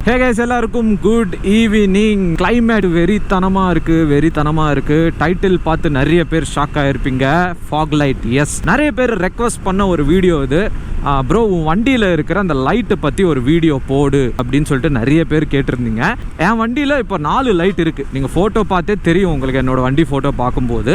ஹே guys, எல்லாருக்கும் good evening. Climate வெறித்தனமாக இருக்குது. டைட்டில் பார்த்து நிறைய பேர் ஷாக் ஆகிருப்பீங்க. Fog light. எஸ், நிறைய பேர் ரெக்வஸ்ட் பண்ண ஒரு வீடியோ இது. ப்ரோ, உன் வண்டியில் இருக்கிற அந்த லைட்டை பற்றி ஒரு வீடியோ போடு அப்படின்னு சொல்லிட்டு நிறைய பேர் கேட்டிருந்தீங்க. என் வண்டியில் இப்போ 4 லைட் இருக்குது. நீங்கள் ஃபோட்டோ பார்த்தே தெரியும் உங்களுக்கு. என்னோடய வண்டி ஃபோட்டோ பார்க்கும்போது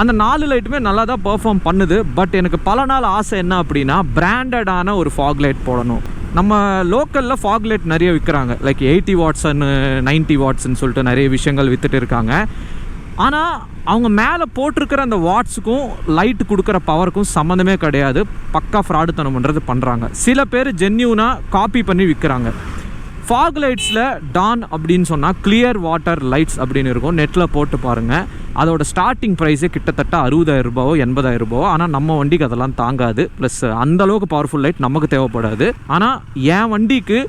அந்த 4 லைட்டுமே நல்லா தான் பெர்ஃபார்ம் பண்ணுது. பட் எனக்கு பல நாள் ஆசை என்ன அப்படின்னா, பிராண்டடான ஒரு ஃபாக் லைட் போடணும். நம்ம லோக்கலில் ஃபாக் லைட் நிறைய விற்கிறாங்க. லைக் 80 வாட்ஸ்ன்னு 90 வாட்ஸ்ன்னு சொல்லிட்டு நிறைய விஷயங்கள் விற்றுட்டு இருக்காங்க. ஆனால் அவங்க மேலே போட்டிருக்கிற அந்த வாட்ஸுக்கும் லைட்டு கொடுக்குற பவருக்கும் சம்மந்தமே கிடையாது. பக்கா ஃப்ராடுத்தனம் பண்ணுறாங்க. சில பேர் ஜென்யூனாக காப்பி பண்ணி விற்கிறாங்க. ஃபாக் லைட்ஸில் டான் அப்படின்னு சொன்னால் கிளியர் வாட்டர் லைட்ஸ் அப்படின்னு இருக்கும். நெட்டில் போட்டு பாருங்கள். அதோட ஸ்டார்டிங் ப்ரைஸே கிட்டத்தட்ட 60,000 ரூபாவோ 80,000 ரூபாவோ. ஆனால் நம்ம வண்டிக்கு அதெல்லாம் தாங்காது. ப்ளஸ் அந்தளவுக்கு பவர்ஃபுல் லைட் நமக்கு தேவைப்படாது. ஆனால் என் வண்டிக்கு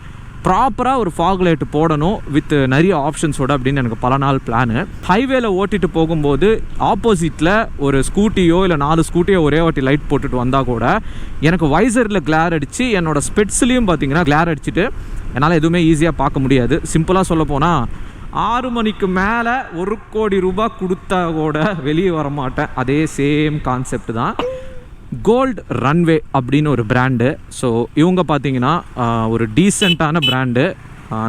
ப்ராப்பராக ஒரு ஃபாக் லைட் போடணும் வித் நிறைய ஆப்ஷன்ஸோடு அப்படின்னு எனக்கு பல நாள் பிளானு. ஹைவேல ஓட்டிட்டு போகும்போது ஆப்போசிட்டில் ஒரு ஸ்கூட்டியோ இல்லை 4 ஸ்கூட்டியோ ஒரே வாட்டி லைட் போட்டுட்டு வந்தால் கூட எனக்கு வைசரில் கிளார் அடித்து என்னோடய ஸ்பெட்ஸ்லேயும் பார்த்தீங்கன்னா கிளார் அடிச்சுட்டு என்னால் எதுவுமே ஈஸியாக பார்க்க முடியாது. சிம்பிளாக சொல்ல போனால் 6 மணிக்கு மேலே 1 கோடி ரூபாய் கொடுத்தா கூட வெளியே வர மாட்டேன். அதே சேம் கான்செப்ட் தான். கோல்டு ரன்வே அப்படின்னு ஒரு பிராண்டு. ஸோ இவங்க பார்த்தீங்கன்னா ஒரு டீசெண்டான பிராண்டு.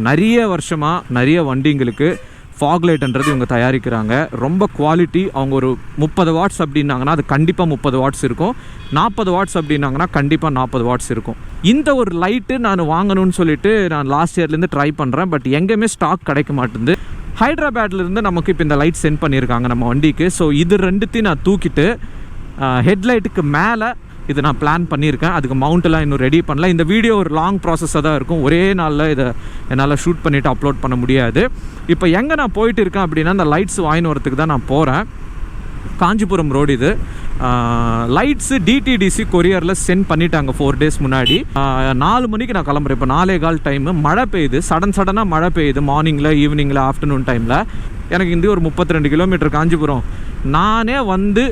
நிறைய வருஷமாக நிறைய வண்டிங்களுக்கு ஃபாக் லைட்ன்றது இவங்க தயாரிக்கிறாங்க. ரொம்ப குவாலிட்டி. அவங்க ஒரு 30 வாட்ஸ் அப்படின்னாங்கன்னா அது கண்டிப்பாக 30 வாட்ஸ் இருக்கும். 40 வாட்ஸ் அப்படின்னாங்கன்னா கண்டிப்பாக 40 வாட்ஸ் இருக்கும். இந்த ஒரு லைட்டு நான் வாங்கணும்னு சொல்லிட்டு நான் லாஸ்ட் இயர்லேருந்து ட்ரை பண்ணுறேன். பட் எங்கேயுமே ஸ்டாக் கிடைக்க மாட்டேங்குது. ஹைதராபாத்லேருந்து நமக்கு இப்போ இந்த லைட் சென்ட் பண்ணியிருக்காங்க நம்ம வண்டிக்கு. ஸோ இது ரெண்டுத்தையும் நான் தூக்கிட்டு ஹெட்லைட்டுக்கு மேலே இது நான் பிளான் பண்ணியிருக்கேன். அதுக்கு மவுண்ட்டெல்லாம் இன்னும் ரெடி பண்ணல. இந்த வீடியோ ஒரு லாங் ப்ராசஸாக தான் இருக்கும். ஒரே நாளில் இதை என்னால் ஷூட் பண்ணிவிட்டு அப்லோட் பண்ண முடியாது. இப்போ எங்கே நான் போயிட்டு இருக்கேன் அப்படின்னா, அந்த லைட்ஸ் வாங்கின்னு வரத்துக்கு தான் நான் போகிறேன். காஞ்சிபுரம் ரோடு இது. லைட்ஸு டிடிடிசி கொரியரில் சென்ட் பண்ணிட்டாங்க 4 டேஸ் முன்னாடி. 4 மணிக்கு நான் கிளம்புறேன். இப்போ 4:15 டைமு. மழை பெய்யுது. சடனாக மழை பெய்யுது. மார்னிங்கில், ஈவினிங்கில், ஆஃப்டர்நூன் டைமில். எனக்கு இந்த ஒரு 32 கிலோமீட்டர் காஞ்சிபுரம் நானே வந்து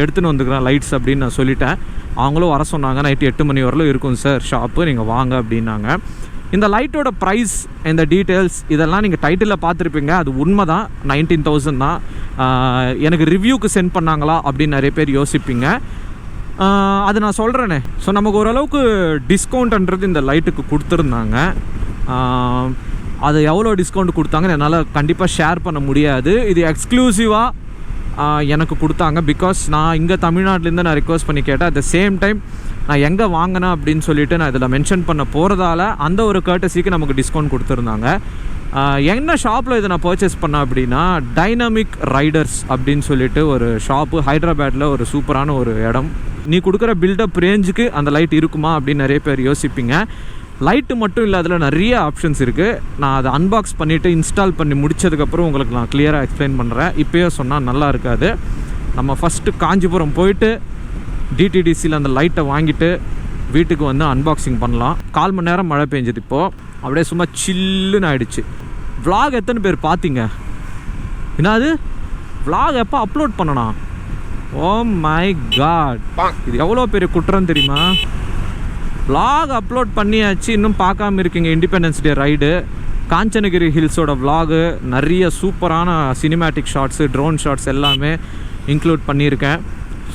எடுத்துன்னு வந்துக்கிறேன் லைட்ஸ் அப்படின்னு நான் சொல்லிட்டேன். அவங்களும் வர சொன்னாங்க. நைட்டு 8 மணி வரலும் இருக்கும் சார் ஷாப்பு, நீங்கள் வாங்க அப்படின்னாங்க. இந்த லைட்டோட ப்ரைஸ், இந்த டீட்டெயில்ஸ் இதெல்லாம் நீங்கள் டைட்டிலில் பார்த்துருப்பீங்க. அது உண்மை தான். 19,000 தான். எனக்கு ரிவ்யூக்கு சென்ட் பண்ணாங்களா அப்படின்னு நிறைய பேர் யோசிப்பீங்க. அது நான் சொல்கிறேனே. ஸோ நமக்கு ஓரளவுக்கு டிஸ்கவுண்ட்ன்றது இந்த லைட்டுக்கு கொடுத்துருந்தாங்க. அது எவ்வளோ டிஸ்கவுண்ட் கொடுத்தாங்கன்னு என்னால் கண்டிப்பாக ஷேர் பண்ண முடியாது. இது எக்ஸ்க்ளூசிவாக எனக்கு கொடுத்தாங்க. பிகாஸ் நான் இங்கே தமிழ்நாட்டிலேருந்து நான் ரிக்வஸ்ட் பண்ணி கேட்டேன். அட் த சேம் டைம் நான் எங்கே வாங்கினேன் அப்படின்னு சொல்லிவிட்டு நான் இதில் மென்ஷன் பண்ண போகிறதால அந்த ஒரு கர்ட்டசிக்கு நமக்கு டிஸ்கவுண்ட் கொடுத்துருந்தாங்க. என்ன ஷாப்பில் இதை நான் பர்ச்சேஸ் பண்ணேன் அப்படின்னா, டைனமிக் ரைடர்ஸ் அப்படின்னு சொல்லிட்டு ஒரு ஷாப்பு ஹைதராபாத்தில். ஒரு சூப்பரான ஒரு இடம். நீ கொடுக்குற பில்டப் ரேஞ்சுக்கு அந்த லைட் இருக்குமா அப்படின்னு நிறைய பேர் யோசிப்பீங்க. லைட்டு மட்டும் இல்லை, அதில் நிறைய ஆப்ஷன்ஸ் இருக்குது. நான் அதை அன்பாக்ஸ் பண்ணிவிட்டு இன்ஸ்டால் பண்ணி முடித்ததுக்கப்புறம் உங்களுக்கு நான் கிளியராக எக்ஸ்பிளைன் பண்ணுறேன். இப்போயே சொன்னால் நல்லா இருக்காது. நம்ம ஃபஸ்ட்டு காஞ்சிபுரம் போயிட்டு டிடிடிசியில் அந்த லைட்டை வாங்கிட்டு வீட்டுக்கு வந்து அன்பாக்சிங் பண்ணலாம். 1/4 மணி நேரம் மழை பெஞ்சது. இப்போது அப்படியே சும்மா சில்லுன்னு ஆகிடுச்சு. விளாக் எத்தனை பேர் பார்த்தீங்க? என்னது விளாக் எப்போ அப்லோட் பண்ணனா? ஓ மை காட், இது எவ்வளோ பெரிய குற்றம் தெரியுமா? விளாக் அப்லோட் பண்ணியாச்சு, இன்னும் பார்க்காம இருக்கீங்க. இண்டிபெண்டன்ஸ் டே ரைடு, காஞ்சனகிரி ஹில்ஸோட விளாகு, நிறைய சூப்பரான சினிமேட்டிக் ஷாட்ஸு, ட்ரோன் ஷாட்ஸ் எல்லாமே இன்க்ளூட் பண்ணியிருக்கேன்.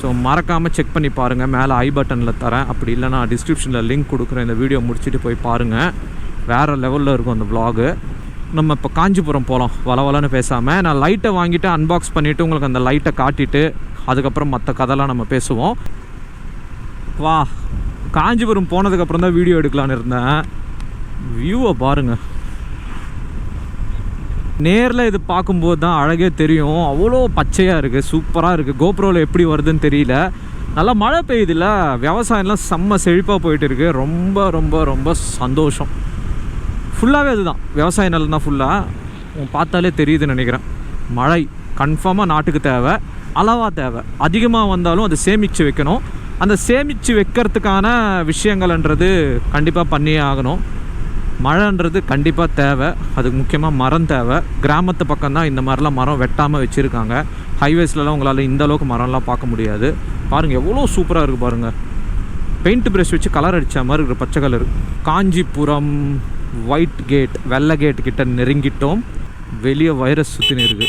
ஸோ மறக்காமல் செக் பண்ணி பாருங்கள். மேலே ஐ பட்டனில் தரேன். அப்படி இல்லைனா டிஸ்கிரிப்ஷனில் லிங்க் கொடுக்குறேன். இந்த வீடியோ முடிச்சுட்டு போய் பாருங்கள். வேறு லெவலில் இருக்கும் அந்த விளாகு. நம்ம இப்போ காஞ்சிபுரம் போகலாம். வளவலன்னு பேசாமல் நான் லைட்டை வாங்கிட்டு அன்பாக்ஸ் பண்ணிவிட்டு உங்களுக்கு அந்த லைட்டை காட்டிட்டு அதுக்கப்புறம் மற்ற கதைலாம் நம்ம பேசுவோம். வா, காஞ்சிபுரம் போனதுக்கப்புறம் தான் வீடியோ எடுக்கலான்னு இருந்தேன். வியூவை பாருங்கள். நேரில் இது பார்க்கும்போது தான் அழகே தெரியும். அவ்வளோ பச்சையாக இருக்குது, சூப்பராக இருக்குது. கோப்ரோவில் எப்படி வருதுன்னு தெரியல. நல்லா மழை பெய்யுதுல்ல, விவசாயம்லாம் செம்ம செழிப்பாக போயிட்டு இருக்குது. ரொம்ப ரொம்ப ரொம்ப சந்தோஷம். ஃபுல்லாகவே அதுதான், விவசாய நிலம் தான் ஃபுல்லாக. பார்த்தாலே தெரியுதுன்னு நினைக்கிறேன். மழை கன்ஃபார்மாக நாட்டுக்கு தேவை, அளவாக தேவை. அதிகமாக வந்தாலும் அது சேமித்து வைக்கணும். அந்த சேமித்து வைக்கிறதுக்கான விஷயங்கள்ன்றது கண்டிப்பாக பண்ணியே ஆகணும். மழைன்றது கண்டிப்பாக தேவை. அதுக்கு முக்கியமாக மரம் தேவை. கிராமத்து பக்கம்தான் இந்த மாதிரிலாம் மரம் வெட்டாமல் வச்சுருக்காங்க. ஹைவேஸ்லலாம் உங்களால் இந்த அளவுக்கு மரம்லாம் பார்க்க முடியாது. பாருங்கள் எவ்வளோ சூப்பராக இருக்குது பாருங்கள். பெயிண்ட் ப்ரஷ் வச்சு கலர் அடித்த மாதிரி இருக்கிற பச்சை கலர். காஞ்சிபுரம் ஒயிட் கேட், வெள்ளை கேட் கிட்ட நெருங்கிட்டோம். வெளியே வைரஸ் சுற்றினு இருக்கு.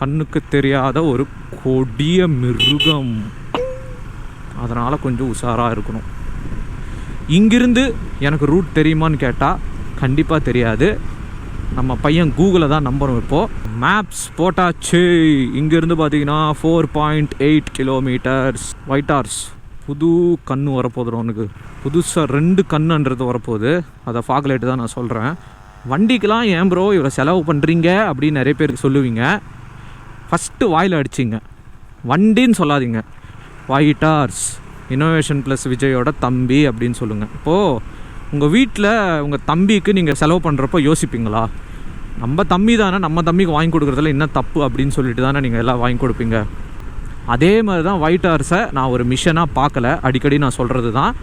கண்ணுக்கு தெரியாத ஒரு கொடிய மிருகம், அதனால் கொஞ்சம் உஷாராக இருக்கணும். இங்கிருந்து எனக்கு ரூட் தெரியுமான்னு கேட்டால் கண்டிப்பாக தெரியாது. நம்ம பையன் கூகுளில் தான் நம்பரும். இப்போது மேப்ஸ் போட்டாச்சு. இங்கேருந்து பார்த்தீங்கன்னா 4.8 கிலோமீட்டர்ஸ். ஒயிட் ஹார்ஸ் புது கன்று வரப்போகுது. அவனுக்கு புதுசாக 2 கன்றுன்றது வரப்போகுது. அதை ஃபாக் லைட்டு தான் நான் சொல்கிறேன். வண்டிக்கெலாம் ஏன் ப்ரோ இவ்வளோ செலவு பண்ணுறீங்க அப்படின்னு நிறைய பேருக்கு சொல்லுவீங்க. ஃபஸ்ட்டு வாயில் அடிச்சிங்க, வண்டின்னு சொல்லாதீங்க. ஒயிட் ஹார்ஸ் இன்னோவேஷன் ப்ளஸ் விஜயோட தம்பி அப்படின்னு சொல்லுங்கள். இப்போது உங்கள் வீட்டில் உங்கள் தம்பிக்கு நீங்கள் செலவு பண்ணுறப்போ யோசிப்பீங்களா, நம்ம தம்பி தானே, நம்ம தம்பிக்கு வாங்கி கொடுக்குறதுல என்ன தப்பு அப்படின்னு சொல்லிட்டு தானே நீங்கள் எல்லாம் வாங்கி கொடுப்பீங்க. அதே மாதிரி தான் ஒயிட் ஹார்ஸை நான் ஒரு மிஷனாக பார்க்கல. அடிக்கடி நான் சொல்கிறது தான்,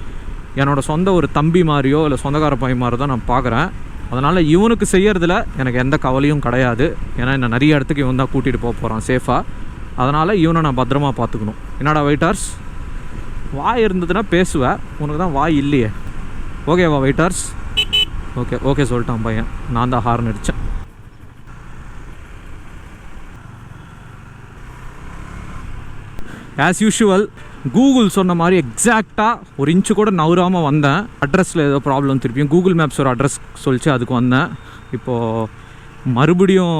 என்னோடய சொந்த ஒரு தம்பி மாதிரியோ இல்லை சொந்தக்கார பையன் மாதிரி தான் நான் பார்க்குறேன். அதனால் இவனுக்கு செய்கிறதுல எனக்கு எந்த கவலையும் கிடையாது. ஏன்னா என்ன நிறைய இடத்துக்கு இவன் தான் கூட்டிகிட்டு போக போகிறான் சேஃபாக. அதனால் இவனை நான் பத்திரமா பார்த்துக்கணும். என்னடா ஒயிட் ஹார்ஸ், வாய் இருந்ததுன்னா பேசுவேன், உனக்கு தான் வாய் இல்லையே. ஓகேவா ஒயிட் ஹார்ஸ்? ஓகே ஓகே சொல்லிட்டான் பையன். நான் தான் ஹார்ன் அடித்தேன். ஆஸ் யூஷுவல் கூகுள் சொன்ன மாதிரி எக்ஸாக்டாக ஒரு இன்ச்சு கூட நவுறாமல் வந்தேன். அட்ரஸில் ஏதோ ப்ராப்ளம், திருப்பியும் கூகுள் மேப்ஸ் ஒரு அட்ரஸ் சொல்லிச்சு, அதுக்கு வந்தேன். இப்போது மறுபடியும்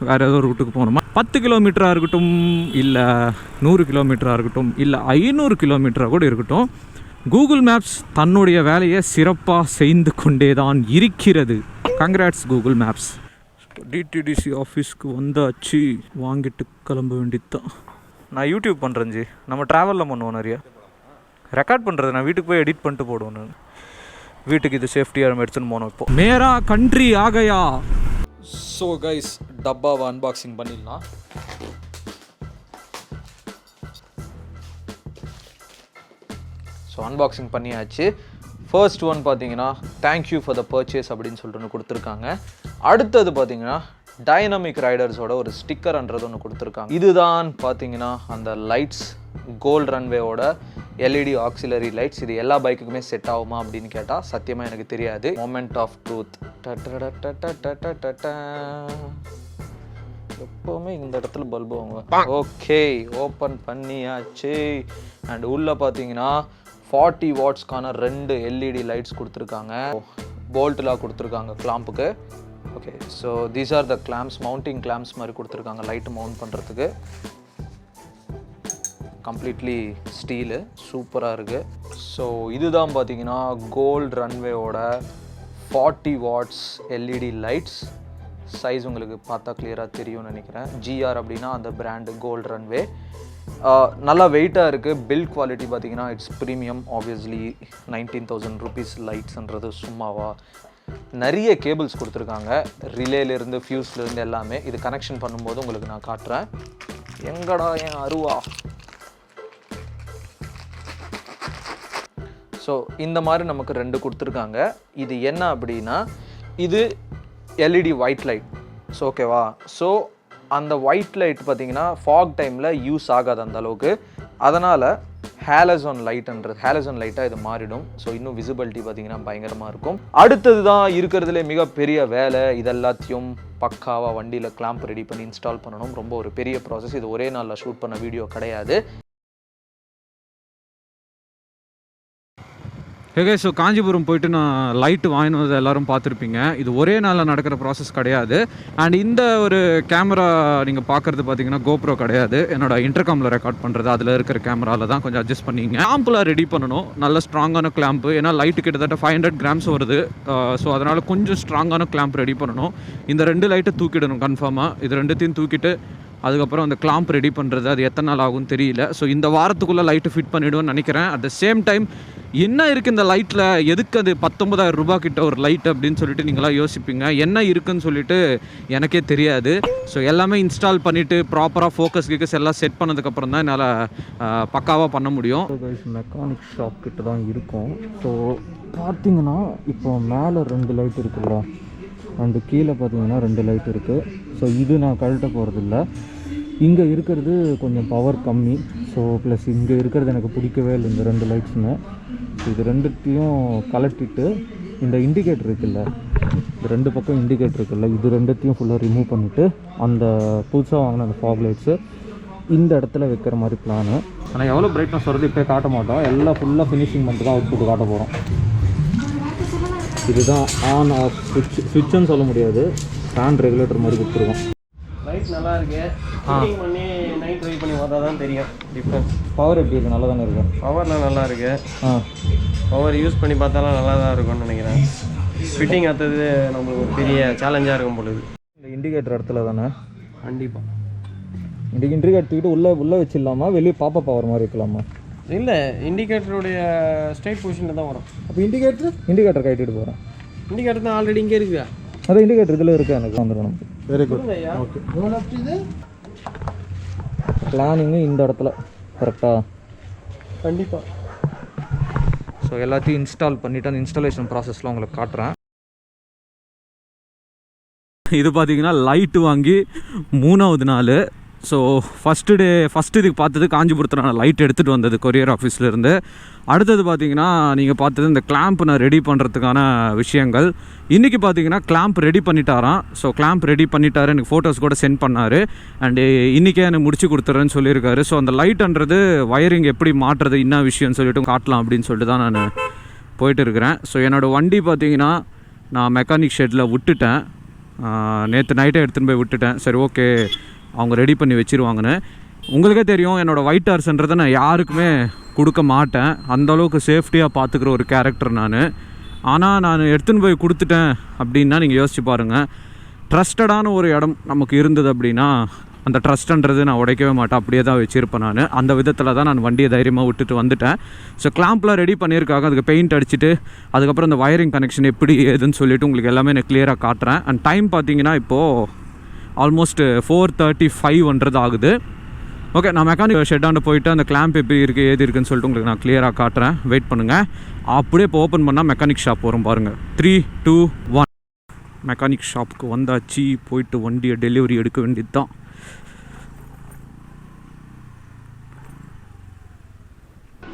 வேறு ஏதோ ரூட்டுக்கு போகணுமா. 10 கிலோமீட்டராக இருக்கட்டும், இல்லை 100 கிலோமீட்டராக இருக்கட்டும், இல்லை 500 கிலோமீட்டராக கூட இருக்கட்டும், கூகுள் மேப்ஸ் தன்னுடைய வேலையை சிறப்பாக செய்து கொண்டே தான் இருக்கிறது. Congrats Google maps. டிடிடிசி ஆஃபீஸ்க்கு வந்தாச்சு, வாங்கிட்டு கிளம்ப வேண்டியதுதான். நான் யூடியூப் பண்ணுறேன் ஜி, நம்ம ட்ராவலில் பண்ணுவோம், நிறைய ரெக்கார்ட் பண்ணுறது. நான் வீட்டுக்கு போய் எடிட் பண்ணிட்டு போடுவோம். நான் வீட்டுக்கு இது சேஃப்டியாக நம்ம எடுத்துன்னு போனோம். இப்போ மேரா கண்ட்ரி ஆகையா. ஸோ கைஸ், டப்பாவை அன்பாக்சிங் பண்ணிடலாம். ஸோ அன்பாக்சிங் பண்ணியாச்சு. ஃபர்ஸ்ட் ஒன் பார்த்தீங்கன்னா தேங்க்யூ ஃபார் த பர்ச்சேஸ் அப்படின்னு சொல்லிட்டு ஒன்று கொடுத்துருக்காங்க. அடுத்தது பார்த்தீங்கன்னா டைனமிக் ரைடர்ஸோட ஒரு ஸ்டிக்கர்ன்றது ஒன்று கொடுத்துருக்காங்க. இதுதான் பார்த்தீங்கன்னா அந்த லைட்ஸ், கோல்ட் ரன்வேவோட எல்இடி ஆக்சிலரி லைட்ஸ். இது எல்லா பைக்குக்குமே செட் ஆகுமா அப்படின்னு கேட்டால் சத்தியமாக எனக்கு தெரியாது. Moment of truth. எப்போவுமே இந்த இடத்துல பல்பு வாங்குவேன். ஓகே, ஓப்பன் பண்ணியாச்சு. அண்ட் உள்ளே பார்த்தீங்கன்னா 40 வாட்ஸ்க்கான 2 எல்இடி லைட்ஸ் கொடுத்துருக்காங்க. போல்ட்லாம் கொடுத்துருக்காங்க கிளாம்புக்கு. Okay, so these are the clamps, mounting clamps மாதிரி கொடுத்துருக்காங்க லைட்டு மவுண்ட் பண்ணுறதுக்கு. கம்ப்ளீட்லி ஸ்டீலு, சூப்பராக இருக்குது. ஸோ இதுதான் பார்த்தீங்கன்னா கோல்ட் ரன்வேவோட 40 வாட்ஸ் எல்இடி லைட்ஸ். சைஸ் உங்களுக்கு பார்த்தா கிளியராக தெரியும்னு நினைக்கிறேன். ஜிஆர் அப்படின்னா அந்த பிராண்டு கோல்ட் ரன்வே. நல்லா வெயிட்டாக இருக்குது. பில்ட் குவாலிட்டி பார்த்தீங்கன்னா இட்ஸ் ப்ரீமியம். ஆப்வியஸ்லி 19,000 rupees லைட்ஸ்ன்றது சும்மாவா. நிறைய கேபிள்ஸ் கொடுத்துருக்காங்க, ரிலேலேருந்து ஃபியூஸ்லேருந்து எல்லாமே. இது கனெக்ஷன் பண்ணும்போது உங்களுக்கு நான் காட்டுறேன். எங்கடா என் அருவா. ஸோ இந்த மாதிரி நமக்கு 2 கொடுத்துருக்காங்க. இது என்ன அப்படின்னா, இது எல்இடி ஒயிட் லைட். ஸோ ஓகேவா. ஸோ அந்த ஒயிட் லைட் பார்த்தீங்கன்னா ஃபாக் டைமில் யூஸ் ஆகாது அந்த அளவுக்கு. அதனால் ஹேலஜன் லைட்டாக இது மாறிடும். ஸோ இன்னும் விசிபிலிட்டி பார்த்தீங்கன்னா பயங்கரமாக இருக்கும். அடுத்தது தான் இருக்கிறதுலே மிகப்பெரிய வேலை. இதெல்லாத்தையும் பக்காவாக வண்டியில் கிளாம்ப் ரெடி பண்ணி இன்ஸ்டால் பண்ணணும். ரொம்ப ஒரு பெரிய ப்ராசஸ். இது ஒரே நாளில் ஷூட் பண்ண வீடியோ கிடையாது. ஓகே, ஸோ காஞ்சிபுரம் போயிட்டு நான் லைட்டு வாங்கினு வந்து எல்லோரும் பார்த்துருப்பீங்க. இது ஒரே நாளில் நடக்கிற ப்ராசஸ் கிடையாது. அண்ட் இந்த ஒரு கேமரா நீங்கள் பார்க்குறது பார்த்தீங்கன்னா கோப்ரோ கிடையாது, என்னோட இன்டர்காமில் ரெக்கார்ட் பண்ணுறது. அதில் இருக்கிற கேமராவில் தான் கொஞ்சம் அட்ஜஸ்ட் பண்ணிங்க. கிளாம்ப்லாம் ரெடி பண்ணணும், நல்ல ஸ்ட்ராங்கான கிளாம்ப்பு. ஏன்னா லைட்டு கிட்டத்தட்ட 500 grams வருது. ஸோ அதனால் கொஞ்சம் ஸ்ட்ராங்கான கிளாம்ப் ரெடி பண்ணணும். இந்த 2 லைட்டை தூக்கிடணும் கன்ஃபார்மாக. இது 2த்தையும் தூக்கிட்டு அதுக்கப்புறம் அந்த கிளாம்ப் ரெடி பண்ணுறது அது எத்தனை நாள் ஆகும்னு தெரியல. ஸோ இந்த வாரத்துக்குள்ளே லைட்டு ஃபிட் பண்ணிவிடுவேன்னு நினைக்கிறேன். அட் த சேம் டைம் என்ன இருக்குது இந்த லைட்டில், எதுக்கு அது 19,000 ரூபாய் கிட்ட ஒரு லைட் அப்படின்னு சொல்லிட்டு நீங்களாம் யோசிப்பீங்க. என்ன இருக்குன்னு சொல்லிட்டு எனக்கே தெரியாது. ஸோ எல்லாமே இன்ஸ்டால் பண்ணிவிட்டு ப்ராப்பராக ஃபோக்கஸ் எல்லாம் செட் பண்ணதுக்கப்புறம் தான் என்னால் பக்காவாக பண்ண முடியும். மெக்கானிக் ஷாப் கிட்ட தான் இருக்கும். ஸோ பார்த்தீங்கன்னா இப்போ மேலே 2 லைட் இருக்குல்ல, அந்த கீழே பார்த்தீங்கன்னா 2 லைட் இருக்குது. ஸோ இது நான் கழட்ட போகிறதில்ல. இங்கே இருக்கிறது கொஞ்சம் பவர் கம்மி. ஸோ ப்ளஸ் இங்கே இருக்கிறது எனக்கு பிடிக்கவே இல்லை இந்த 2 லைட்ஸுன்னு. ஸோ இது 2த்தையும் கலட்டிட்டு இந்த இண்டிகேட்டர் இருக்குல்ல, இந்த 2 பக்கம் இண்டிகேட்டர் இருக்குல்ல, இது 2த்தையும் ஃபுல்லாக ரிமூவ் பண்ணிவிட்டு அந்த புதுசாக வாங்கின அந்த ஃபாக் லைட்ஸு இந்த இடத்துல வைக்கிற மாதிரி பிளானு. ஆனால் எவ்வளோ பிரைட்னஸ் வருது இப்போ காட்ட மாட்டோம், எல்லாம் ஃபுல்லாக ஃபினிஷிங் பண்ணிட்டு தான் அவுட்புட் காட்ட போகிறோம். இதுதான் ஆன் ஆஃப் சுவிட்சுன்னு சொல்ல முடியாது, ஃபேன் ரெகுலேட்டர் மாதிரி கொடுத்துருக்கோம். லைட் நல்லா இருக்கு. ஃபிட்டிங் பண்ணி நைட் ட்ரை பண்ணி பார்த்தா தான் தெரியும் டிஃப்ரென்ஸ். பவர் எப்படி இருக்குது? நல்லா தானே இருக்கு. பவர்லாம் நல்லா இருக்கு. பவர் யூஸ் பண்ணி பார்த்தாலும் நல்லா தான் இருக்கும்னு நினைக்கிறேன். ஃபிட்டிங் அடுத்தது நம்மளுக்கு ஒரு பெரிய சேலஞ்சாக இருக்கும் பொழுது. இந்த இண்டிகேட்டர் இடத்துல தானே கண்டிப்பாக இண்டிகேட்டர் தூக்கிட்டு உள்ளே வச்சிடலாமா, வெளியே பாப்பா பவர் மாதிரி வைக்கலாமா? இல்லை, இண்டிகேட்டருடைய ஸ்ட்ரைட் பொசிஷனில் தான் வரும். அப்போ இண்டிகேட்டர் கட்டிட்டு போகிறேன். இண்டிகேட்டர் தான் ஆல்ரெடி இங்கே இருக்குதா? அதான் இண்டிகேட்டர் இதில் இருக்குது, எனக்கு வந்துடும். Very good. ஓகே, பிளானிங்கு இந்த இடத்துல கரெக்டாக. கண்டிப்பாக. ஸோ எல்லாத்தையும் இன்ஸ்டால் பண்ணிவிட்டு அந்த இன்ஸ்டாலேஷன் ப்ராசஸ்லாம் உங்களுக்கு காட்டுறேன். இது பார்த்தீங்கன்னா லைட்டு வாங்கி 3வது நாள். ஸோ ஃபஸ்ட்டு இதுக்கு பார்த்தது காஞ்சிபுரத்தில் நான் லைட் எடுத்துகிட்டு வந்தது கொரியர் ஆஃபீஸ்லேருந்து. அடுத்தது பார்த்தீங்கன்னா நீங்கள் பார்த்தது இந்த கிளாம்ப் நான் ரெடி பண்ணுறதுக்கான விஷயங்கள். இன்றைக்கி பார்த்தீங்கன்னா கிளாம்ப் ரெடி பண்ணிட்டாராம். ஸோ கிளாம்ப் ரெடி பண்ணிட்டாரு, எனக்கு ஃபோட்டோஸ் கூட சென்ட் பண்ணார். அண்டு இன்றைக்கே எனக்கு முடிச்சு கொடுத்துறேன்னு சொல்லியிருக்காரு. ஸோ அந்த லைட்ன்றது வயரிங் எப்படி மாட்டுறது என்ன விஷயம்னு சொல்லிட்டு காட்டலாம் அப்படின்னு சொல்லிட்டு தான் நான் போயிட்டு இருக்கிறேன். ஸோ என்னோடய வண்டி பார்த்தீங்கன்னா நான் மெக்கானிக் ஷெட்டில் விட்டுட்டேன். நேற்று நைட்டே எடுத்துகிட்டு போய் விட்டுட்டேன். சரி ஓகே, அவங்க ரெடி பண்ணி வச்சுருவாங்கன்னு. உங்களுக்கே தெரியும் என்னோடய ஒயிட் ஹார்ஸ்ன்றதை நான் யாருக்குமே கொடுக்க மாட்டேன். அந்தளவுக்கு சேஃப்டியாக பார்த்துக்கிற ஒரு கேரக்டர் நான். ஆனால் நான் எடுத்துன்னு போய் கொடுத்துட்டேன் அப்படின்னா நீங்கள் யோசிச்சு பாருங்கள். ட்ரஸ்டடான ஒரு இடம் நமக்கு இருந்தது அப்படின்னா அந்த ட்ரஸ்ட்ன்றது நான் உடைக்கவே மாட்டேன், அப்படியே தான் வச்சுருப்பேன் நான். அந்த விதத்தில் தான் நான் வண்டியை தைரியமாக விட்டுட்டு வந்துட்டேன். ஸோ கிளாம்ப்லாம் ரெடி பண்ணியிருக்காங்க, அதுக்கு பெயிண்ட் அடிச்சுட்டு அதுக்கப்புறம் இந்த வயரிங் கனெக்ஷன் எப்படி ஏதுன்னு சொல்லிவிட்டு உங்களுக்கு எல்லாமே நான் கிளியராக காட்டுறேன். அண்ட் டைம் பார்த்தீங்கன்னா இப்போது ஆல்மோஸ்ட் 4:35 ஆகுது. ஓகே, நான் மெக்கானிக் ஷெட்டாண்டு போயிட்டு அந்த கிளாம்ப் எப்படி இருக்குது ஏது இருக்குன்னு சொல்லிட்டு உங்களுக்கு நான் கிளியராக காட்டுறேன். வெயிட் பண்ணுங்கள். அப்படியே இப்போ ஓப்பன் பண்ணால் மெக்கானிக் ஷாப் வரும் பாருங்கள். 3, 2, 1. மெக்கானிக் ஷாப்புக்கு வந்தாச்சு. போயிட்டு வண்டியை டெலிவரி எடுக்க வேண்டியது தான்.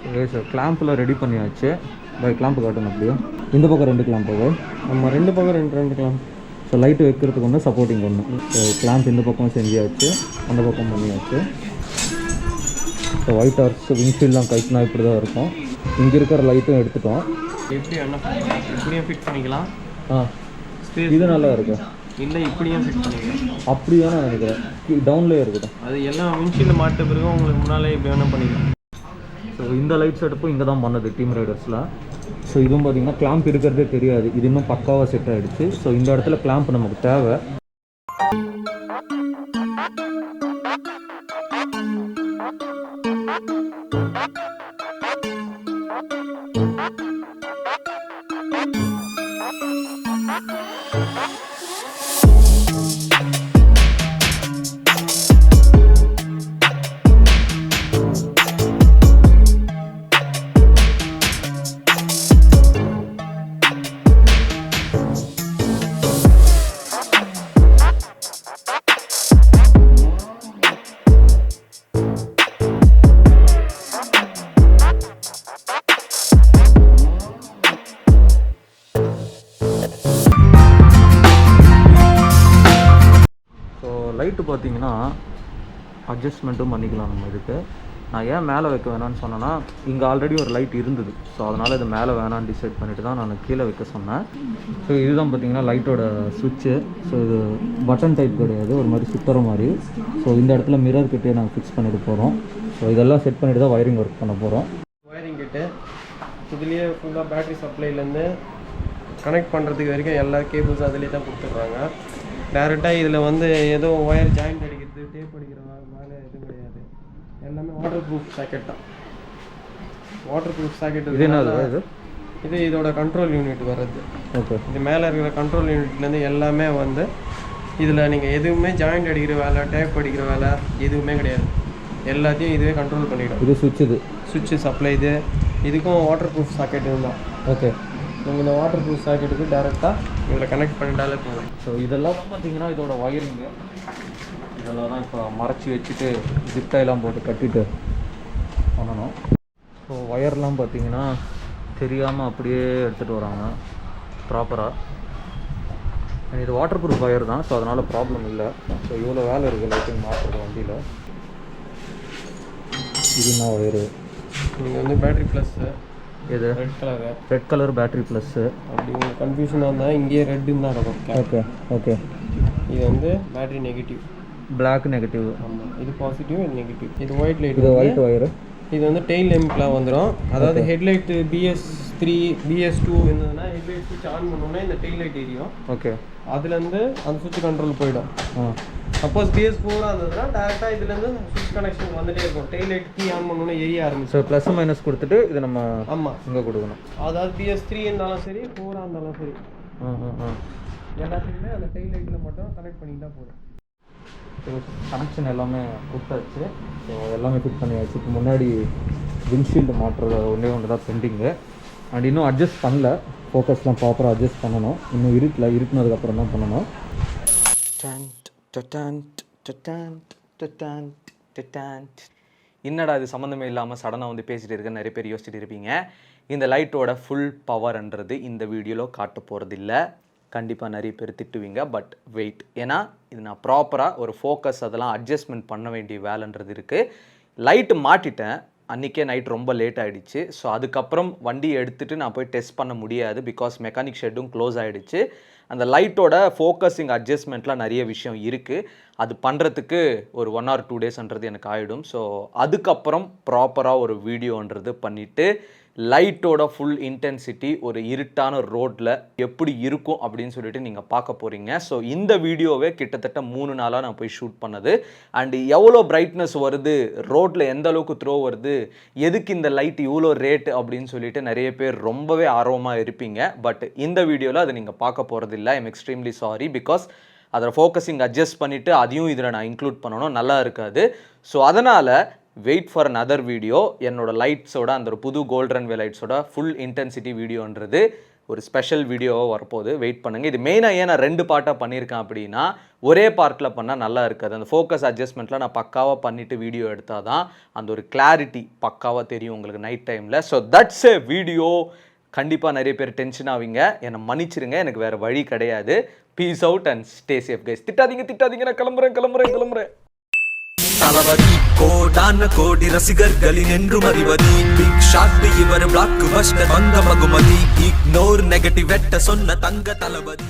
ஓகே சார், கிளாம்ப்லாம் ரெடி பண்ணியாச்சு. கிளாம்ப் காட்டணும் அப்படியே. இந்த பக்கம் 2 கிளாம்ப். நம்ம 2 பக்கம் 2 கிளாம்ப். ஸோ லைட்டு வைக்கிறதுக்கு ஒன்று, சப்போர்ட்டிங் ஒன்று. ஸோ கிளாம்ப் இந்த பக்கம் செஞ்சாச்சு, அந்த பக்கம் பண்ணியாச்சு. ஸோ ஒயிட் ஹார்ஸ் விண்ட்ஷீல்ட்லாம் கைட்னா இப்படி தான் இருக்கும். இங்கே இருக்கிற லைட்டும் எடுத்துட்டோம். எப்படி இப்படியும் ஃபிட் பண்ணிக்கலாம். இது நல்லா இருக்கும். இல்லை, இப்படியும் ஃபிட் பண்ணிக்கலாம். அப்படி தான் நான் நினைக்கிறேன். டவுன்லேயே இருக்கட்டும். அது எல்லாம் விண்ட்ஷீல்டு மாட்ட பிறகு உங்களுக்கு முன்னாலே இப்படி வேணால் பண்ணிக்கலாம். ஸோ இந்த லைட் செட்டப்பும் இங்கே தான் பண்ணது டீம் ரைடர்ஸில். ஸோ இதுவும் பார்த்தீங்கன்னா கிளாம்ப் இருக்கிறதே தெரியாது, இது இன்னும் பக்காவாக செட் ஆகிடுச்சு. ஸோ இந்த இடத்துல கிளாம்ப் நமக்கு தேவை. லைட்டு பார்த்தீங்கன்னா அட்ஜஸ்ட்மெண்ட்டும் பண்ணிக்கலாம் நம்ம இதுக்கு. நான் ஏன் மேலே வைக்க வேணான்னு சொன்னேன்னா, இங்கே ஆல்ரெடி ஒரு லைட் இருந்தது. ஸோ அதனால் இது மேலே வேணான்னு டிசைட் பண்ணிவிட்டு தான் நான் கீழே வைக்க சொன்னேன். ஸோ இதுதான் பார்த்தீங்கன்னா லைட்டோட சுவிட்சு. ஸோ இது பட்டன் டைப் கிடையாது, ஒரு மாதிரி சுற்றுற மாதிரி. ஸோ இந்த இடத்துல மிரர் கிட்டே நாங்கள் ஃபிக்ஸ் பண்ணிட்டு போகிறோம். ஸோ இதெல்லாம் செட் பண்ணிவிட்டு தான் வயரிங் ஒர்க் பண்ண போகிறோம். வயரிங் கிட்டு இதுலேயே ஃபுல்லாக பேட்ரி சப்ளைலேருந்து கனெக்ட் பண்ணுறதுக்கு வரைக்கும் எல்லா கேபிள்ஸும் அதிலே தான் கொடுத்துட்றாங்க. டேரெக்டாக இதில் வந்து ஏதோ ஒயர் ஜாயிண்ட் அடிக்கிறது, டேப் அடிக்கிற மேலே எதுவும் கிடையாது. எல்லாமே வாட்டர் ப்ரூஃப் சாக்கெட் தான். வாட்டர் ப்ரூஃப் சாக்கெட் இது இதோட கண்ட்ரோல் யூனிட் வர்றது. ஓகே, இது மேலே இருக்கிற கண்ட்ரோல் யூனிட்லேருந்து எல்லாமே வந்து இதில் நீங்கள் எதுவுமே ஜாயிண்ட் அடிக்கிற வேலை, டேப் அடிக்கிற வேலை எதுவுமே கிடையாது. எல்லாத்தையும் இதுவே கண்ட்ரோல் பண்ணிவிடும். இது சுவிட்சு சப்ளை. இதுக்கும் வாட்டர் ப்ரூஃப் சாக்கெட் இருந்தால் ஓகே. நீங்கள் இந்த வாட்டர் ப்ரூஃப் சாக்கெட்டுக்கு டேரெக்டாக இதில் கனெக்ட் பண்ணிட்டாலே போதும். ஸோ இதெல்லாம் பார்த்தீங்கன்னா இதோட வயரிங்கு. இதெல்லாம் தான் இப்போ மறைச்சி வச்சுட்டு ஜிப்டைலாம் போட்டு கட்டிட்டு பண்ணணும். ஸோ ஒயர்லாம் பார்த்தீங்கன்னா தெரியாமல் அப்படியே எடுத்துகிட்டு வராங்க. ப்ராப்பராக. இது வாட்டர் ப்ரூஃப் ஒயர் தான், ஸோ அதனால் ப்ராப்ளம் இல்லை. ஸோ இவ்வளோ வேலை இருக்குது லைட்டிங் மாற்றுறது வண்டியில். இது என்ன ஒயரு? நீங்கள் வந்து பேட்ரி ப்ளஸ்ஸு, இது ரெட் கலர் பேட்ரி ப்ளஸ்ஸு. அப்படி உங்களுக்கு கன்ஃபியூஷனாக இருந்தால் இங்கேயே ரெட்டுன்னு தான் இருக்கும். Okay okay. இது வந்து பேட்ரி நெகட்டிவ், பிளாக் நெகட்டிவ். ஆமாம், இது பாசிட்டிவ், இது நெகட்டிவ். இது ஒயிட் லைட், இது ஒயிட் ஒயரு. இது வந்து டெய்ல் லேம்ப்லாம் வந்துடும். அதாவது ஹெட்லைட்டு BS3 BS2 இருந்ததுன்னா ஹெட்லைட் சுவிட்ச் ஆன் பண்ணோன்னா இந்த டெய்ல் லைட் எரியும். ஓகே. அதுலேருந்து அந்த சுவிட்ச் கண்ட்ரோல் போயிடும். ஆ. சப்போஸ் BS4 இருந்ததுன்னா டேரெக்டாக இதுலேருந்து சுவிட்ச் கனெக்ஷன் வந்துட்டே இருக்கும். டெய்ல் லைட் கீ ஆன் பண்ணோன்னே எரிய ஆரம்பிச்சு. ஸோ ப்ளஸ் மைனஸ் கொடுத்துட்டு இது நம்ம ஆமாம் இங்கே கொடுக்கணும். அதாவது BS3 இருந்தாலும் சரி 4 இருந்தாலும் சரி எல்லாத்துக்குமே அந்த டெய்ல் லைட்டில் மட்டும் கனெக்ட் பண்ணிட்டா போதும். கனெக்ஷன் எல்லாமே கொடுத்தாச்சு. ஸோ எல்லாமே ஃபிட் பண்ணியாச்சு. இப்போ முன்னாடி விண்ட்ஷீல்டு மாட்டுறது ஒன்று தான் பெண்டிங்கு. அண்ட் இன்னும் அட்ஜஸ்ட் பண்ணல, ஃபோக்கஸ்லாம் ப்ராப்பராக அட்ஜஸ்ட் பண்ணணும். இன்னும் இருட்டினதுக்கப்புறம் தான் பண்ணணும். என்னடா இது சம்மந்தமே இல்லாமல் சடனாக வந்து பேசிகிட்டு இருக்க நிறைய பேர் யோசிச்சுட்டு இருப்பீங்க. இந்த லைட்டோட ஃபுல் பவர்ன்றது இந்த வீடியோவில் காட்ட போகிறது இல்லை. கண்டிப்பாக நிறைய பேர் திட்டுவீங்க. பட் வெயிட், ஏன்னா இது நான் ப்ராப்பராக ஒரு ஃபோக்கஸ் அதெல்லாம் அட்ஜஸ்ட்மெண்ட் பண்ண வேண்டிய வேலைன்றது இருக்குது. லைட்டு மாட்டிட்டேன், அன்றைக்கே நைட் ரொம்ப லேட் ஆகிடுச்சு. ஸோ அதுக்கப்புறம் வண்டியை எடுத்துகிட்டு நான் போய் டெஸ்ட் பண்ண முடியாது, பிகாஸ் மெக்கானிக் ஷெட்டும் க்ளோஸ் ஆகிடுச்சு. அந்த லைட்டோட ஃபோக்கஸிங் அட்ஜஸ்ட்மெண்ட்லாம் நிறைய விஷயம் இருக்குது. அது பண்ணுறதுக்கு ஒரு 1 or 2 daysன்றது எனக்கு ஆகிடும். ஸோ அதுக்கப்புறம் ப்ராப்பராக ஒரு வீடியோன்றது பண்ணிவிட்டு லைட்டோட ஃபுல் இன்டென்சிட்டி ஒரு இருட்டான ரோட்டில் எப்படி இருக்கும் அப்படின்னு சொல்லிட்டு நீங்கள் பார்க்க போகிறீங்க. ஸோ இந்த வீடியோவே கிட்டத்தட்ட 3 நாளாக நான் போய் ஷூட் பண்ணது. அண்டு எவ்வளோ பிரைட்னஸ் வருது, ரோட்டில் எந்த அளவுக்கு த்ரோ வருது, எதுக்கு இந்த லைட் இவ்வளோ ரேட்டு அப்படின்னு சொல்லிட்டு நிறைய பேர் ரொம்பவே ஆர்வமாக இருப்பீங்க. பட் இந்த வீடியோவில் அதை நீங்கள் பார்க்க போகிறது இல்லை. ஐம் எக்ஸ்ட்ரீம்லி சாரி, பிகாஸ் அதில் ஃபோக்கஸிங் அட்ஜஸ்ட் பண்ணிவிட்டு அதையும் இதில் நான் இன்க்ளூட் பண்ணணும், நல்லா இருக்காது. ஸோ அதனால் வெயிட் ஃபார் another வீடியோ. என்னோட லைட்ஸோட அந்த ஒரு புது கோல்ட் ரன்வே லைட்ஸோட ஃபுல் இன்டென்சிட்டி வீடியோன்றது ஒரு ஸ்பெஷல் வீடியோவாக வரப்போகுது. வெயிட் பண்ணுங்கள். இது மெயினாக ஏன் நான் 2 பார்ட்டாக பண்ணியிருக்கேன் அப்படின்னா, ஒரே பார்ட்டில் பண்ணால் நல்லா இருக்காது. அந்த ஃபோக்கஸ் அட்ஜஸ்ட்மெண்ட்டில் நான் பக்காவாக பண்ணிவிட்டு வீடியோ எடுத்தால் தான் அந்த ஒரு கிளாரிட்டி பக்காவாக தெரியும் உங்களுக்கு நைட் டைமில். So that's a video. கண்டிப்பாக நிறைய பேர் டென்ஷன் ஆவீங்க, என்னை மன்னிச்சிருங்க, எனக்கு வேறு வழி கிடையாது. Peace out and stay safe guys. திட்டாதீங்க, நான் கிளம்புறேன். தளபதி கோடான கோடி ரசிகர்களின் என்றும் அறிவதி. பிக் ஷாட் இவர் பிளாக் பஸ்டர் வந்த மகுமதி. இக்னோர் நெகட்டிவ் வெட்ட சொன்ன தங்க தளபதி.